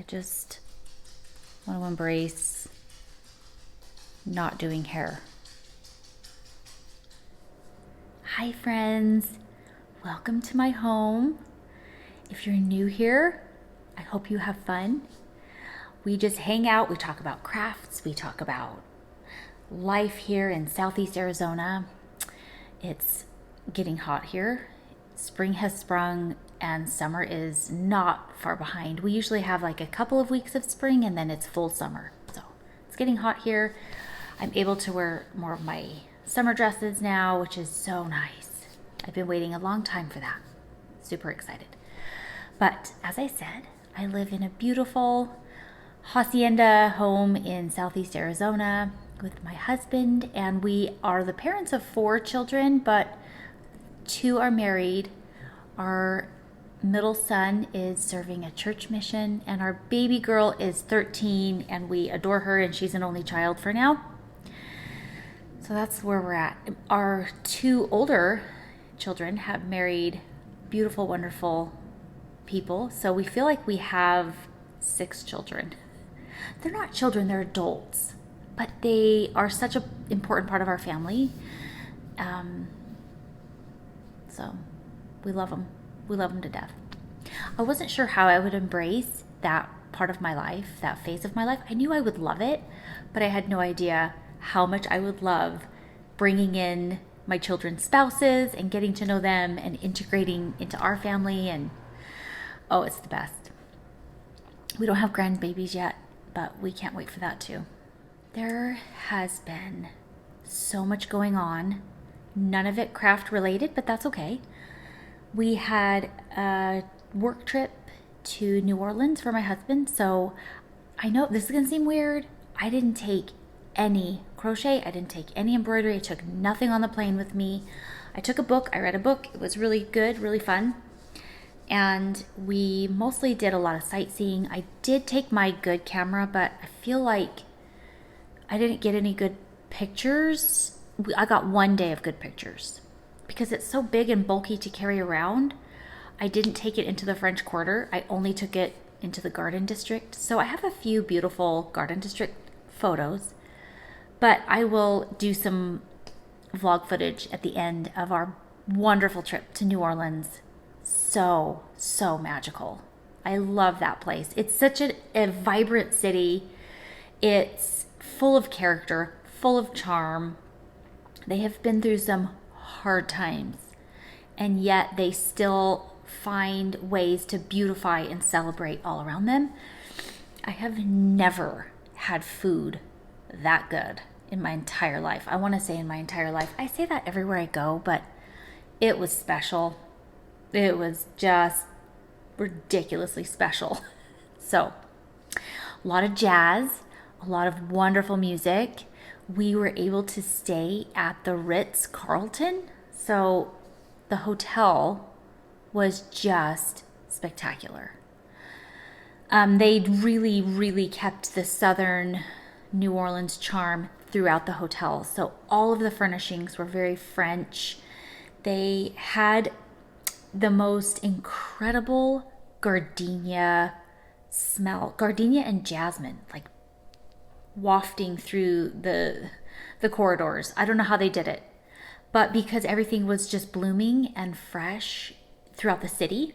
just want to embrace not doing hair. Hi friends, welcome to my home. If you're new here, I hope you have fun. We just hang out, we talk about crafts, we talk about life here in Southeast Arizona. It's getting hot here. Spring has sprung and summer is not far behind. We usually have like a couple of weeks of spring and then it's full summer. So it's getting hot here. I'm able to wear more of my summer dresses now, which is so nice. I've been waiting a long time for that. Super excited. But as I said, I live in a beautiful Hacienda home in Southeast Arizona with my husband, and we are the parents of 4 children, but 2 are married. Our middle son is serving a church mission, and our baby girl is 13, and we adore her, and she's an only child for now. So that's where we're at. Our 2 older children have married beautiful, wonderful people, so we feel like we have 6 children. They're not children, they're adults, but they are such an important part of our family. So we love them. We love them to death. I wasn't sure how I would embrace that part of my life, that phase of my life. I knew I would love it, but I had no idea how much I would love bringing in my children's spouses and getting to know them and integrating into our family. And oh, it's the best. We don't have grandbabies yet, but we can't wait for that too. There has been so much going on, none of it craft related, but that's okay. We had a work trip to New Orleans for my husband, so I know this is gonna seem weird. I didn't take any crochet, I didn't take any embroidery, I took nothing on the plane with me. I took a book, I read a book, it was really good, really fun. And we mostly did a lot of sightseeing. I did take my good camera, but I feel like I didn't get any good pictures. I got 1 day of good pictures because it's so big and bulky to carry around. I didn't take it into the French Quarter. I only took it into the Garden District. So I have a few beautiful Garden District photos, but I will do some vlog footage at the end of our wonderful trip to New Orleans. So magical. I love that place. It's such a vibrant city. It's full of character, full of charm. They have been through some hard times, and yet they still find ways to beautify and celebrate all around them. I have never had food that good in my entire life. I want to say in my entire life. I say that everywhere I go, but it was special. It was just ridiculously special. So, a lot of jazz, a lot of wonderful music. We were able to stay at the Ritz-Carlton. So, the hotel was just spectacular. They really kept the southern New Orleans charm throughout the hotel. So, all of the furnishings were very French. They had the most incredible gardenia smell, gardenia and jasmine, like wafting through the corridors. I don't know how they did it, but because everything was just blooming and fresh throughout the city,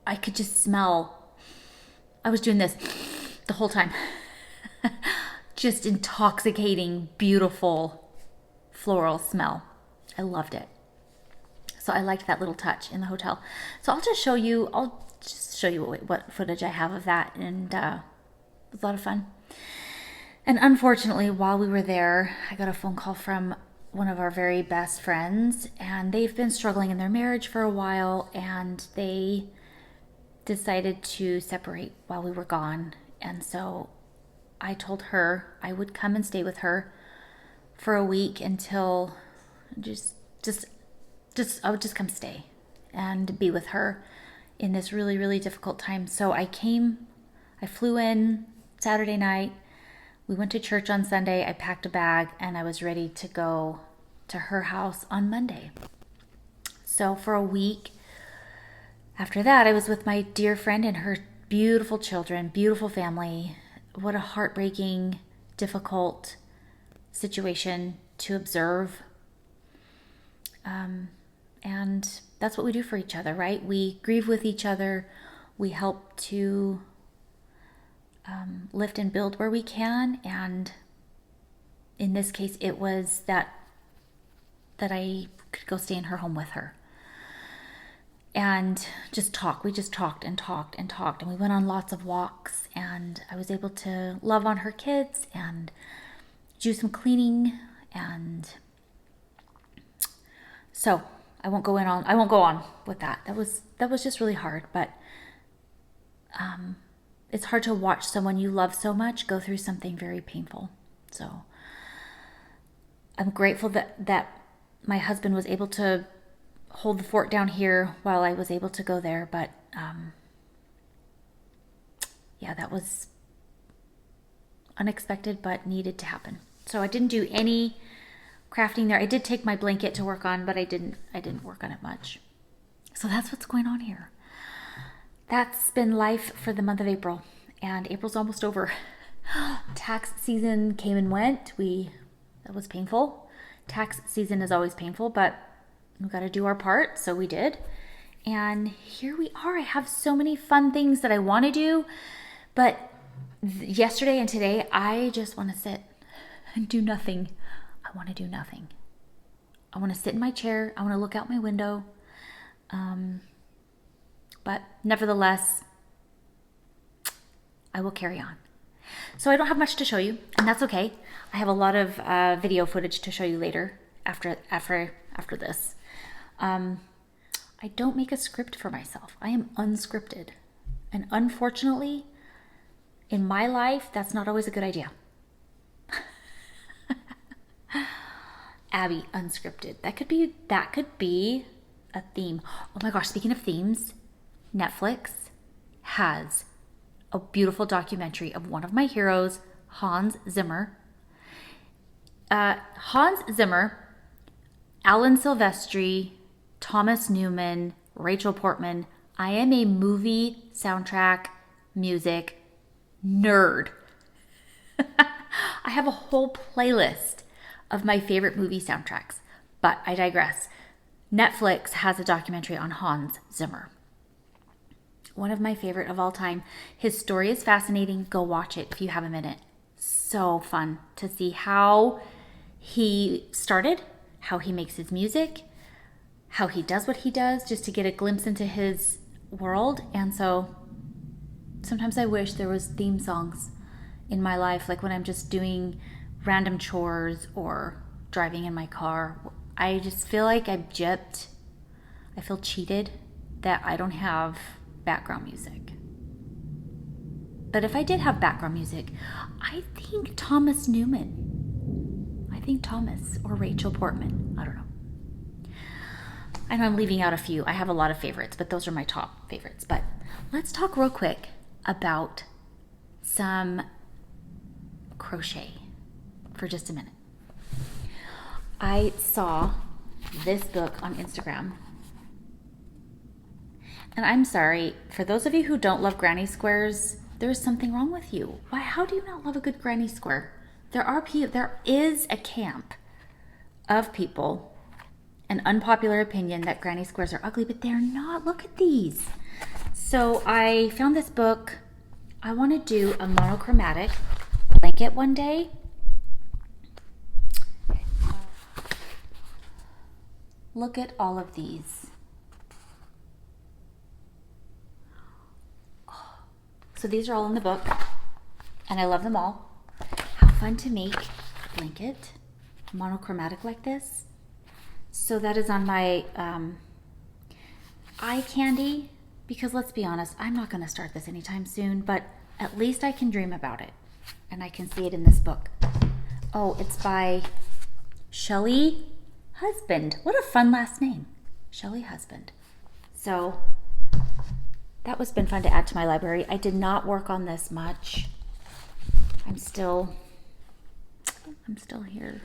I could just smell. I was doing this the whole time. Just intoxicating, beautiful floral smell. I loved it. So I liked that little touch in the hotel. So I'll just show you what footage I have of that. And it was a lot of fun. And unfortunately, while we were there, I got a phone call from one of our very best friends. And they've been struggling in their marriage for a while. And they decided to separate while we were gone. And so I told her I would come and stay with her for a week until I would just come stay and be with her in this really difficult time. So I flew in Saturday night. We went to church on Sunday. I packed a bag and I was ready to go to her house on Monday. So for a week after that, I was with my dear friend and her beautiful children, beautiful family. What a heartbreaking, difficult situation to observe. And that's what we do for each other, right? We grieve with each other. We help to lift and build where we can. And in this case, it was that I could go stay in her home with her and just talk. We just talked and talked and talked, and we went on lots of walks, and I was able to love on her kids and do some cleaning. And so I won't go on with that. That was just really hard, but it's hard to watch someone you love so much go through something very painful. So I'm grateful that my husband was able to hold the fort down here while I was able to go there. But yeah, that was unexpected but needed to happen. So I didn't do any crafting there. I did take my blanket to work on, but I didn't work on it much. So that's what's going on here. That's been life for the month of April, and April's almost over. Tax season came and went. That was painful. Tax season is always painful, but we've got to do our part, so we did. And here we are. I have so many fun things that I want to do, but yesterday and today, I just want to sit and do nothing. I want to do nothing. I want to sit in my chair. I want to look out my window. But nevertheless, I will carry on. So I don't have much to show you, and that's okay. I have a lot of video footage to show you later after this. I don't make a script for myself. I am unscripted. And unfortunately, in my life, that's not always a good idea. Abby, unscripted. That could be a theme. Oh my gosh, speaking of themes, Netflix has a beautiful documentary of one of my heroes, Hans Zimmer. Hans Zimmer, Alan Silvestri, Thomas Newman, Rachel Portman. I am a movie soundtrack music nerd. I have a whole playlist of my favorite movie soundtracks, but I digress. Netflix has a documentary on Hans Zimmer. One of my favorite of all time. His story is fascinating. Go watch it if you have a minute. So fun to see how he started, how he makes his music, how he does what he does, just to get a glimpse into his world. And so sometimes I wish there was theme songs in my life, like when I'm just doing random chores or driving in my car. I just feel like I'm gypped. I feel cheated that I don't have background music. But if I did have background music, I think Thomas Newman. I think Thomas or Rachel Portman. I don't know. I know I'm leaving out a few. I have a lot of favorites, but those are my top favorites. But let's talk real quick about some crochet for just a minute. I saw this book on Instagram. And I'm sorry, for those of you who don't love granny squares, there's something wrong with you. Why? How do you not love a good granny square? There is a camp of people, an unpopular opinion that granny squares are ugly, but they're not. Look at these. So I found this book. I want to do a monochromatic blanket one day. Look at all of these. So these are all in the book, and I love them all. How fun to make a blanket monochromatic like this. So that is on my eye candy, because let's be honest, I'm not going to start this anytime soon, but at least I can dream about it, and I can see it in this book. Oh, it's by Shelley Husband. What a fun last name. Shelley Husband. So that was been fun to add to my library. I did not work on this much. I'm still here.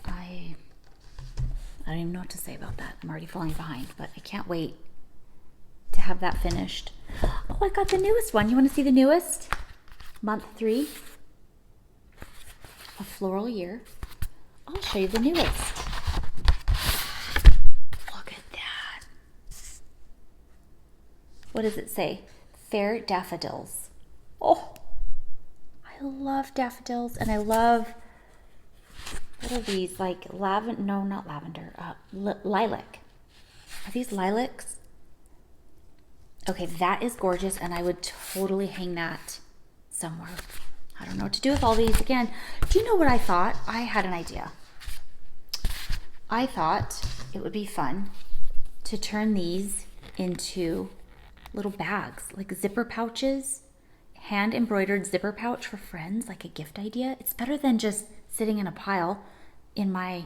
I don't even know what to say about that. I'm already falling behind, but I can't wait to have that finished. Oh, I got the newest one. You want to see the newest? Month 3 of Floral Year. I'll show you the newest. Look at that. What does it say? Fair Daffodils. Oh, I love daffodils, and I love, what are these? Like lavender? No, not lavender. Lilac. Are these lilacs? Okay, that is gorgeous, and I would totally hang that somewhere. I don't know what to do with all these. Again, do you know what I thought? I had an idea. I thought it would be fun to turn these into little bags, like zipper pouches, hand embroidered zipper pouch for friends, like a gift idea. It's better than just sitting in a pile in my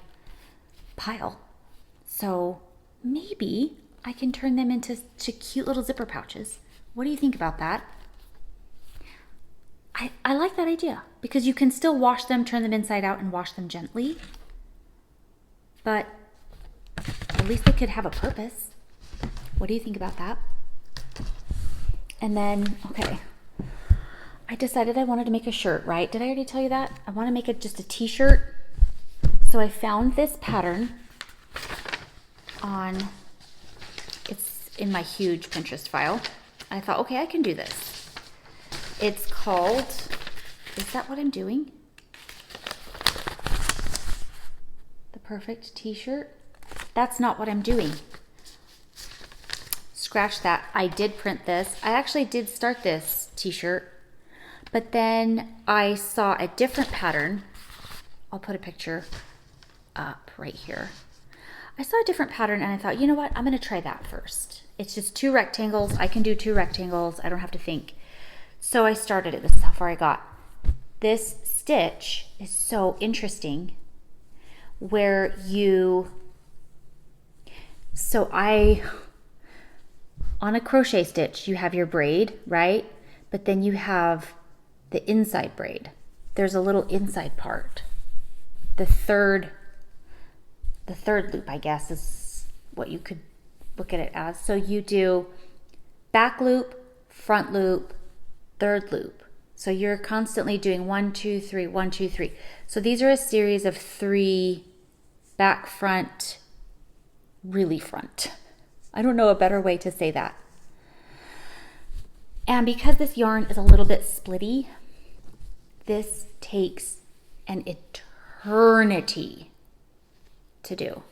pile. So maybe I can turn them into cute little zipper pouches. What do you think about that? I like that idea because you can still wash them, turn them inside out, and wash them gently. But at least they could have a purpose. What do you think about that? And then, okay, I decided I wanted to make a shirt, right? Did I already tell you that? I want to make it just a t-shirt. So I found this pattern it's in my huge Pinterest file. I thought, okay, I can do this. It's called, is that what I'm doing? The perfect t-shirt? That's not what I'm doing. Scratch that. I did print this. I actually did start this t-shirt, but then I saw a different pattern. I'll put a picture up right here. I saw a different pattern and I thought, you know what? I'm going to try that first. It's just 2 rectangles. I can do 2 rectangles. I don't have to think. So I started it. This is how far I got. This stitch is so interesting where on a crochet stitch, you have your braid, right? But then you have the inside braid. There's a little inside part. The third loop, I guess, is what you could look at it as. So you do back loop, front loop, third loop. So you're constantly doing 1, 2, 3, 1, 2, 3. So these are a series of 3 back, front, really front. I don't know a better way to say that. And because this yarn is a little bit splitty, this takes an eternity to do.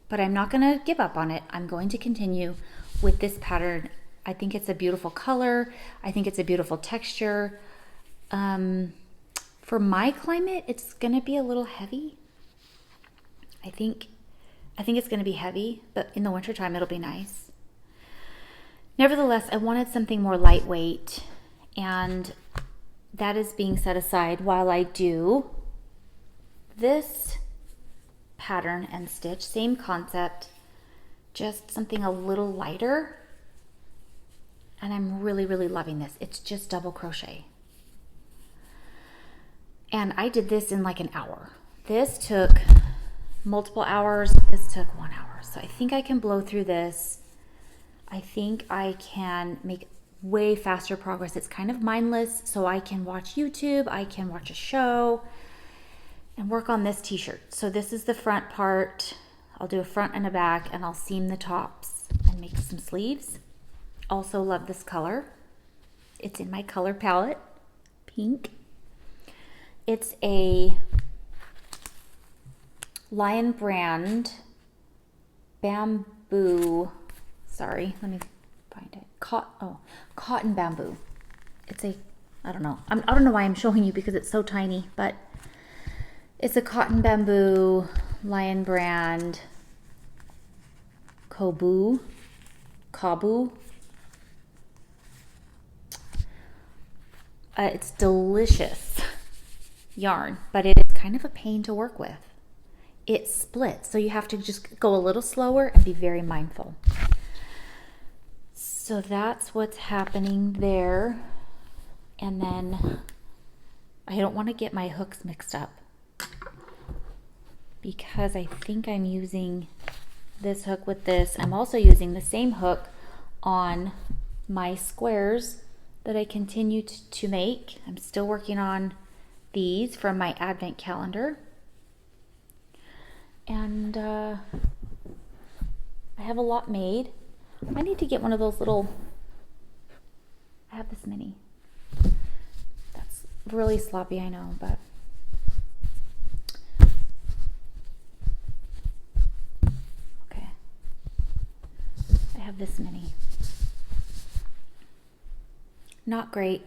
But I'm not going to give up on it. I'm going to continue with this pattern. I think it's a beautiful color. I think it's a beautiful texture. For my climate, it's going to be a little heavy. I think it's going to be heavy, but in the wintertime, it'll be nice. Nevertheless, I wanted something more lightweight, and that is being set aside while I do this pattern and stitch. Same concept, just something a little lighter. And I'm really, really loving this. It's just double crochet. And I did this in like an hour. This took multiple hours. This took 1 hour. So I think I can blow through this. I think I can make way faster progress. It's kind of mindless, so I can watch YouTube, I can watch a show, and work on this t-shirt. So this is the front part. I'll do a front and a back, and I'll seam the tops and make some sleeves. Also love this color. It's in my color palette, pink. It's a Lion Brand bamboo. Sorry, let me find it. Cotton bamboo. It's I don't know. I don't know why I'm showing you because it's so tiny, but it's a cotton bamboo Lion Brand Kabu. It's delicious yarn, but it is kind of a pain to work with. It splits, so you have to just go a little slower and be very mindful. So that's what's happening there. And then I don't want to get my hooks mixed up because I think I'm using this hook with this. I'm also using the same hook on my squares that I continue to make. I'm still working on these from my advent calendar. And I have a lot made. I need to get one of those little, I have this mini. That's really sloppy, I know, but okay. I have this mini. Not great,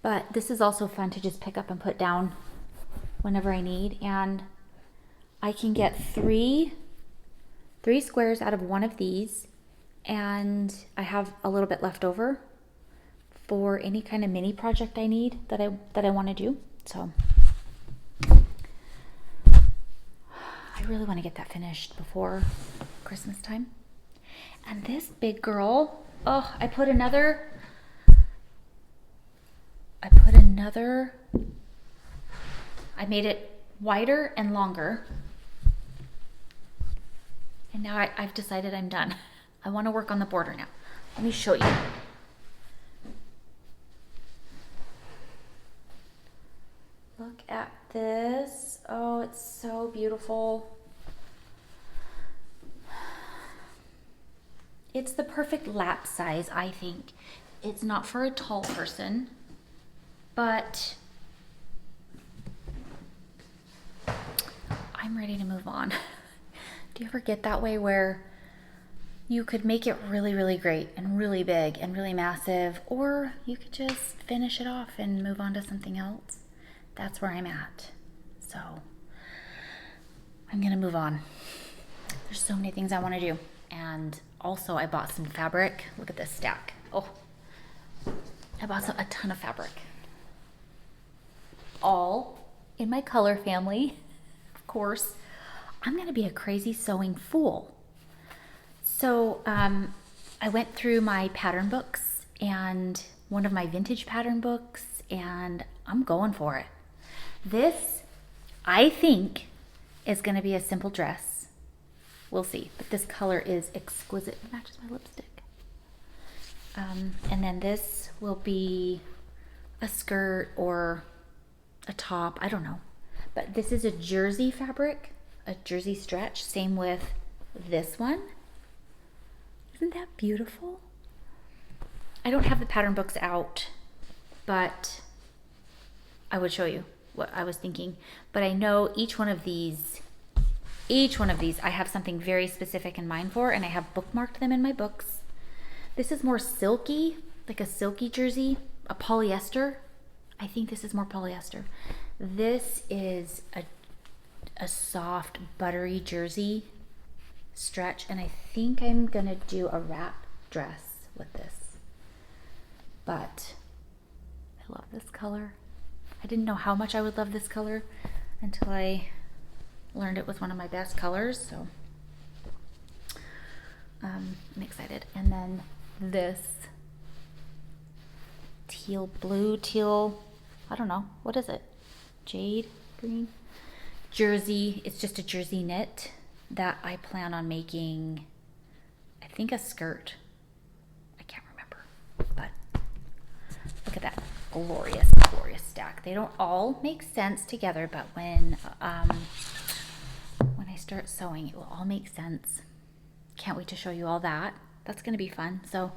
but this is also fun to just pick up and put down whenever I need. And I can get three squares out of one of these, and I have a little bit left over for any kind of mini project I need that I want to do. So I really want to get that finished before Christmas time. And this big girl, oh, I made it wider and longer. And now I've decided I'm done. I want to work on the border now. Let me show you. Look at this. Oh, it's so beautiful. It's the perfect lap size, I think. It's not for a tall person, but I'm ready to move on. Do you ever get that way where you could make it really, really great and really big and really massive, or you could just finish it off and move on to something else? That's where I'm at. So I'm gonna move on. There's so many things I want to do. And also I bought some fabric. Look at this stack. Oh, I bought a ton of fabric. All in my color family, of course. I'm gonna be a crazy sewing fool. So I went through my pattern books and one of my vintage pattern books, and I'm going for it. This, I think, is gonna be a simple dress. We'll see, but this color is exquisite. It matches my lipstick. And then this will be a skirt or a top, I don't know. But this is a jersey fabric, a jersey stretch. Same with this one. Isn't that beautiful? I don't have the pattern books out, but I would show you what I was thinking. But I know each one of these I have something very specific in mind for, and I have bookmarked them in my books. This is more silky, like a silky jersey, a polyester. I think this is more polyester. This is a soft, buttery jersey stretch, and I think I'm gonna do a wrap dress with this. But I love this color. I didn't know how much I would love this color until I learned it was one of my best colors, so I'm excited. And then this teal, I don't know, what is it? Jade green? Jersey, it's just a jersey knit that I plan on making, I think, a skirt. I can't remember, but look at that glorious, glorious stack. They don't all make sense together, but when I start sewing, it will all make sense. Can't wait to show you all that. That's going to be fun. So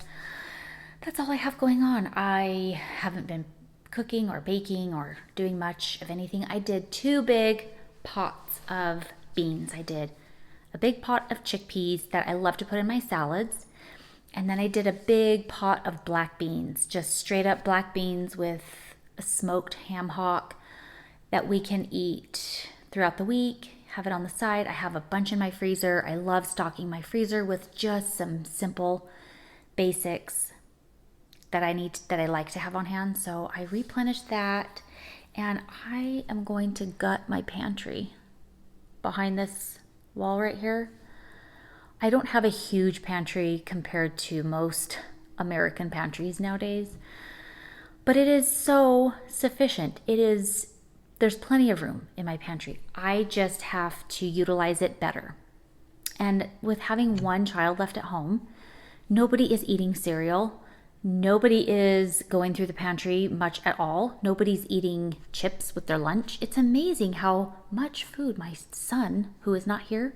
that's all I have going on. I haven't been cooking or baking or doing much of anything. I did 2 big pots of beans. I did a big pot of chickpeas that I love to put in my salads. And then I did a big pot of black beans, just straight up black beans with a smoked ham hock that we can eat throughout the week. Have it on the side. I have a bunch in my freezer. I love stocking my freezer with just some simple basics that I like to have on hand. So I replenished that, and I am going to gut my pantry behind this wall right here. I don't have a huge pantry compared to most American pantries nowadays, but it is so sufficient. There's plenty of room in my pantry. I just have to utilize it better. And with having one child left at home, Nobody is eating cereal. Nobody is going through the pantry much at all. Nobody's eating chips with their lunch. It's amazing how much food my son, who is not here,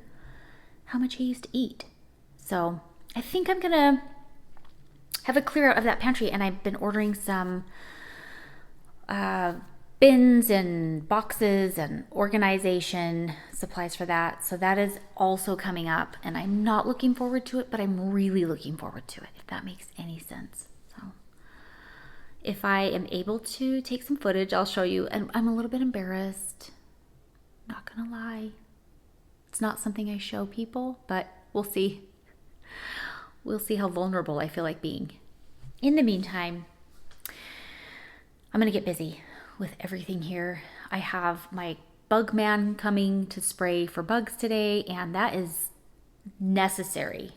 how much he used to eat. So I think I'm gonna have a clear out of that pantry, and I've been ordering some bins and boxes and organization supplies for that. So that is also coming up, and I'm not looking forward to it, but I'm really looking forward to it, if that makes any sense. So if I am able to take some footage, I'll show you. And I'm a little bit embarrassed, not gonna lie. It's not something I show people, but we'll see. We'll see how vulnerable I feel like being. In the meantime, I'm gonna get busy with everything here. I have my bug man coming to spray for bugs today, and that is necessary.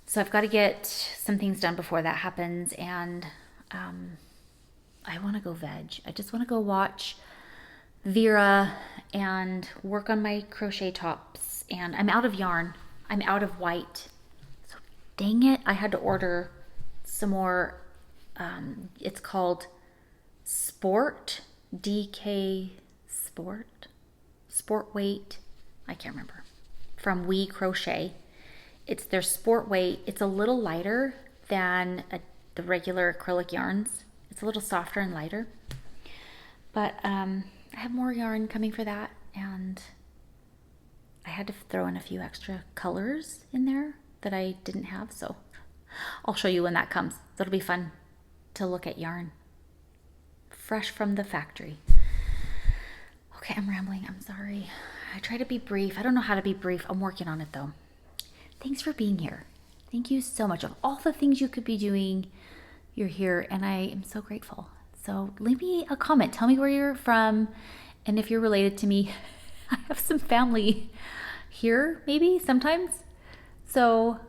So I've got to get some things done before that happens, and I want to go veg. I just want to go watch Vera and work on my crochet tops, and I'm out of yarn. I'm out of white. So dang it, I had to order some more. It's called Sport, DK Sport Weight, I can't remember, from We Crochet. It's their sport weight. It's a little lighter than the regular acrylic yarns. It's a little softer and lighter. But I have more yarn coming for that, and I had to throw in a few extra colors in there that I didn't have, so I'll show you when that comes. It'll be fun to look at yarn fresh from the factory. Okay, I'm rambling. I'm sorry. I try to be brief. I don't know how to be brief. I'm working on it though. Thanks for being here. Thank you so much. Of all the things you could be doing, you're here, and I am so grateful. So leave me a comment. Tell me where you're from, and if you're related to me. I have some family here, maybe sometimes. So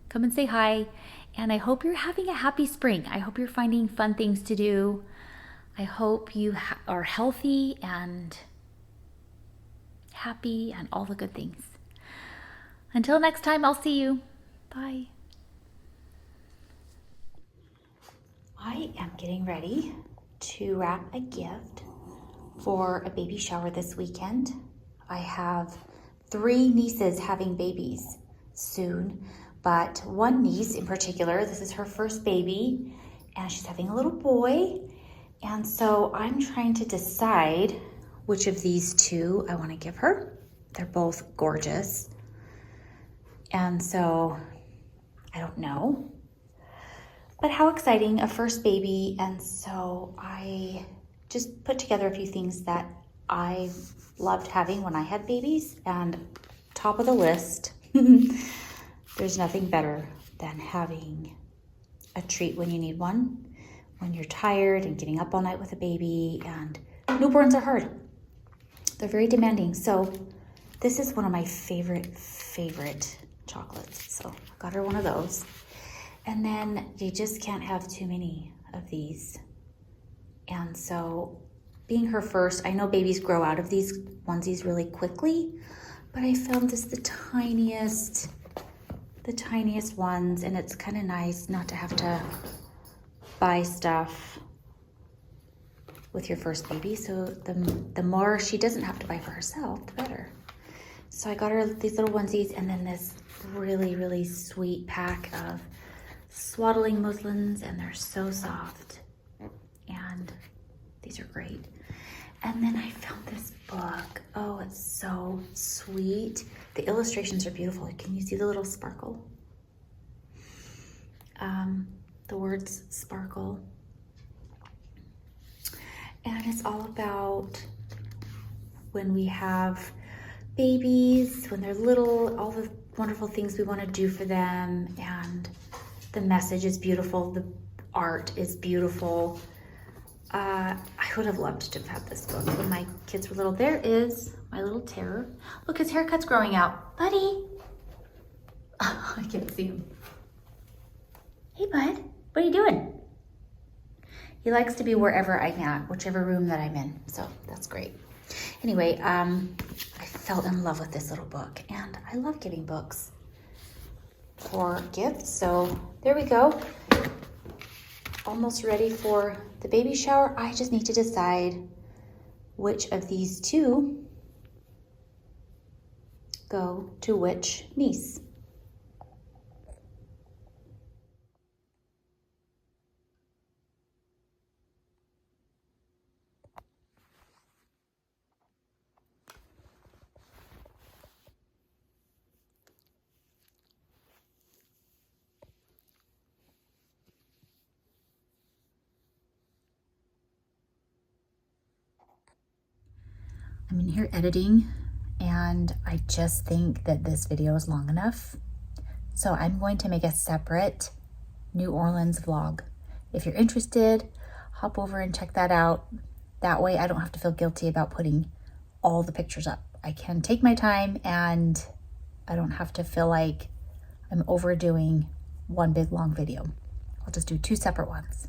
come and say hi. And I hope you're having a happy spring. I hope you're finding fun things to do. I hope you are healthy and happy and all the good things. Until next time, I'll see you. Bye. I am getting ready to wrap a gift for a baby shower this weekend. I have 3 nieces having babies soon, but one niece in particular, this is her first baby, and she's having a little boy. And so I'm trying to decide which of these 2 I want to give her. They're both gorgeous. And so I don't know. But how exciting, a first baby. And so I just put together a few things that I loved having when I had babies. And top of the list, there's nothing better than having a treat when you need one, when you're tired and getting up all night with a baby, and newborns are hard. They're very demanding. So this is one of my favorite chocolates. So I got her one of those. And then you just can't have too many of these. And so being her first, I know babies grow out of these onesies really quickly, but I found this the tiniest ones, and it's kind of nice not to have to buy stuff with your first baby. So the more she doesn't have to buy for herself, the better. So I got her these little onesies, and then this really sweet pack of swaddling muslins, and they're so soft, and these are great. And then I found this book. Oh, it's so sweet. The illustrations are beautiful. Can you see the little sparkle? The words sparkle. And it's all about when we have babies, when they're little, all the wonderful things we want to do for them. And the message is beautiful. The art is beautiful. I would have loved to have had this book when my kids were little. There is my little terror. Look, his haircut's growing out. Buddy. Oh, I can't see him. Hey, bud. What are you doing? He likes to be wherever I'm at, whichever room that I'm in. So that's great. Anyway, I fell in love with this little book, and I love giving books. for gifts. So there we go. Almost ready for the baby shower. I just need to decide which of these two go to which niece. I'm in here editing, and I just think that this video is long enough. So I'm going to make a separate New Orleans vlog. If you're interested, hop over and check that out. That way I don't have to feel guilty about putting all the pictures up. I can take my time and I don't have to feel like I'm overdoing one big long video. I'll just do two separate ones.